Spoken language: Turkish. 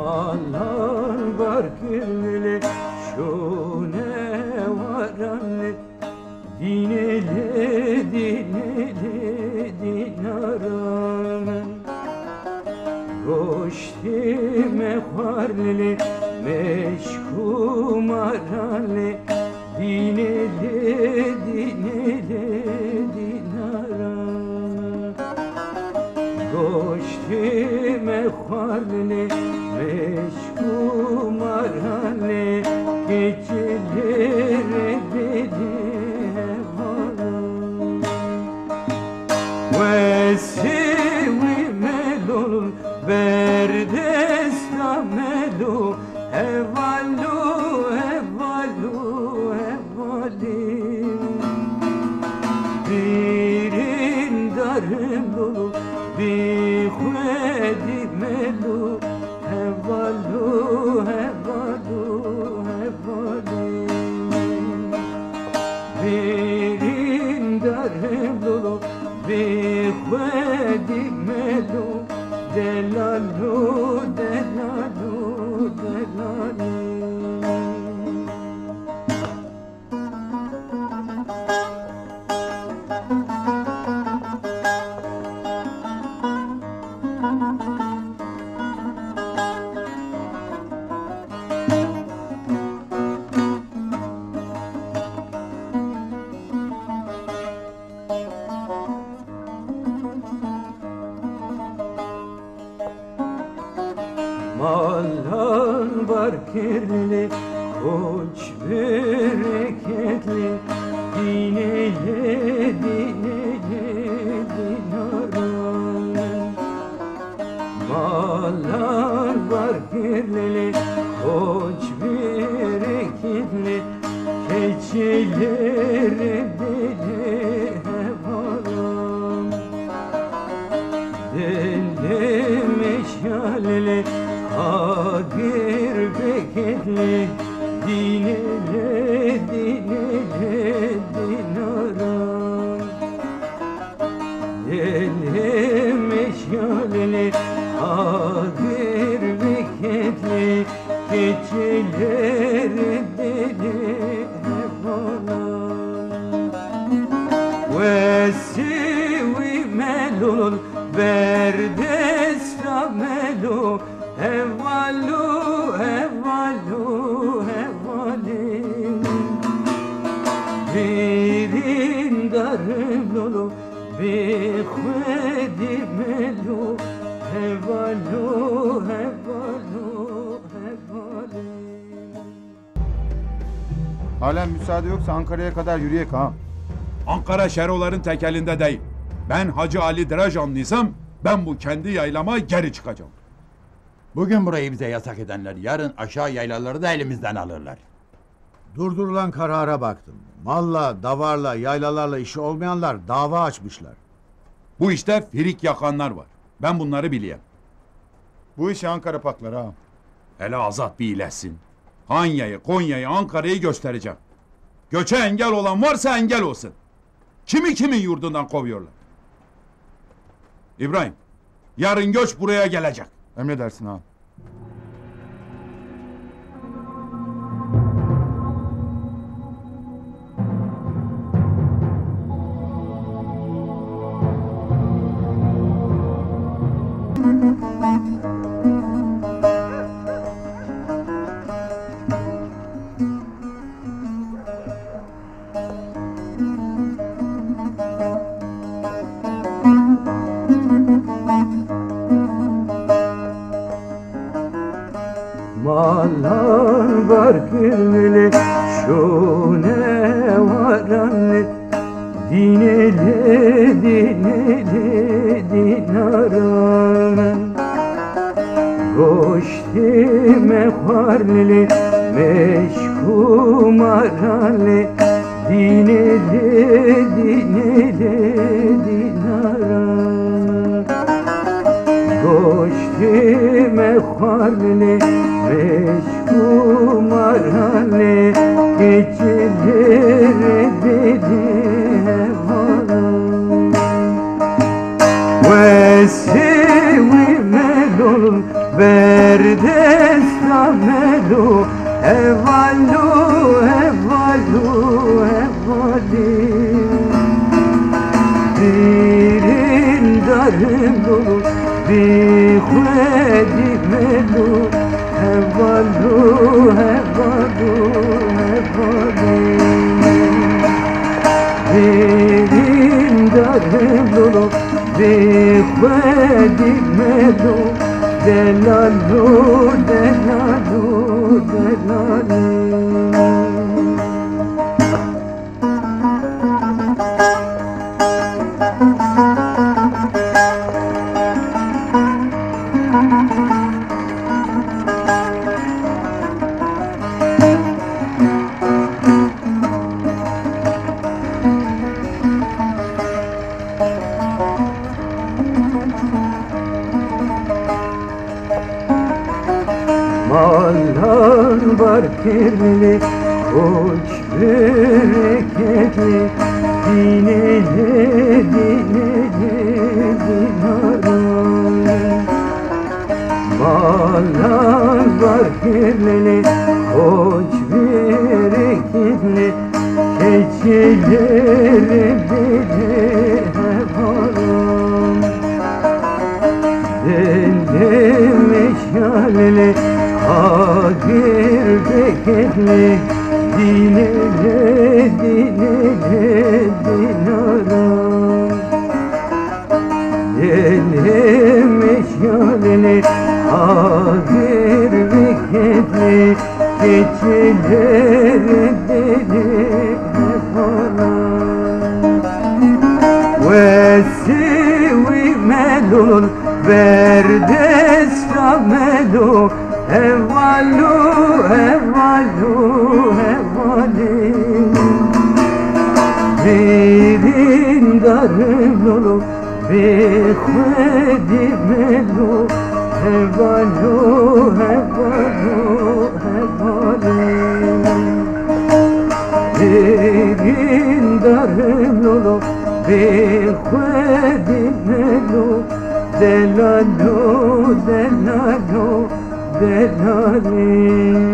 Mallar var kirli şune varanlı dineli dinaranın Goştime varlı meşkumarlı dineli dinaranın Goştime varlı meşkumarlı geceleri dedi hevalım ve sevi melul berdesta melu hevalu hevalu hevalim birin darım dolu bir hüvedi melu hevalu hevalu hevalim birin darım dolu bir hüvedi melu delalu delalu delalim Mallar var kirli, koç bereketli, dineli dinaranın. Mallar var kirli, koç bereketli, keçileri deli hevalam. Deli meşaleli, Kadir beketli dinele dinaran Deli meşaleli Kadir beketli geceleri deli hevalan ve sevi melul berdesta melu hevalu hevalu hevalim birin darım dolu bir hüvedi melu hevalu hevalu hevalim. Halen müsaade yoksa Ankara'ya kadar yürüyek ağam. Ankara şeroların tekelinde değil. Ben Hacı Ali Drajanlıysam ben bu kendi yaylama geri çıkacağım. Bugün burayı bize yasak edenler yarın aşağı yaylaları da elimizden alırlar. Durdurulan karara baktım. Malla, davarla, yaylalarla işi olmayanlar dava açmışlar. Bu işte firik yakanlar var. Ben bunları bileyim. Bu işi Ankara paklar ağam. Hele Azat bir iyileşsin. Hanya'yı, Konya'yı, Ankara'yı göstereceğim. Göçe engel olan varsa engel olsun. Kimi kimin yurdundan kovuyorlar. İbrahim, yarın göç buraya gelecek. Emredersin ağam. Mallar var kirli şune varanlı dineli dinaranın Goştime varlı meşkumarlı dineli dinaranın Goştime varlı meşkumarlı geceleri dedi hevalan ve sevi melul verde stamelu evalu evalu evali Dirin darım dolu bir khwedi melu evalu evalu evali Dirin darım dolu bir khwedi melu Delalu, delalu, delalu Mallar var kirli, uç bereketli Dinele, dinele, dinaray Mallar var kirli, uç bereketli Keçileri deli haram Deli meşaleli Agir beketli Dinele, dinele, dinaram Deli meşaleli Agir beketli Keçileri deli haram Vesivi melul Verde stamelu Evalu, evalu, evali Birin darım dolu bir khwedi melu Evalu, evalu, evali Birin darım dolu bir khwedi melu Delalu, delalu, delalu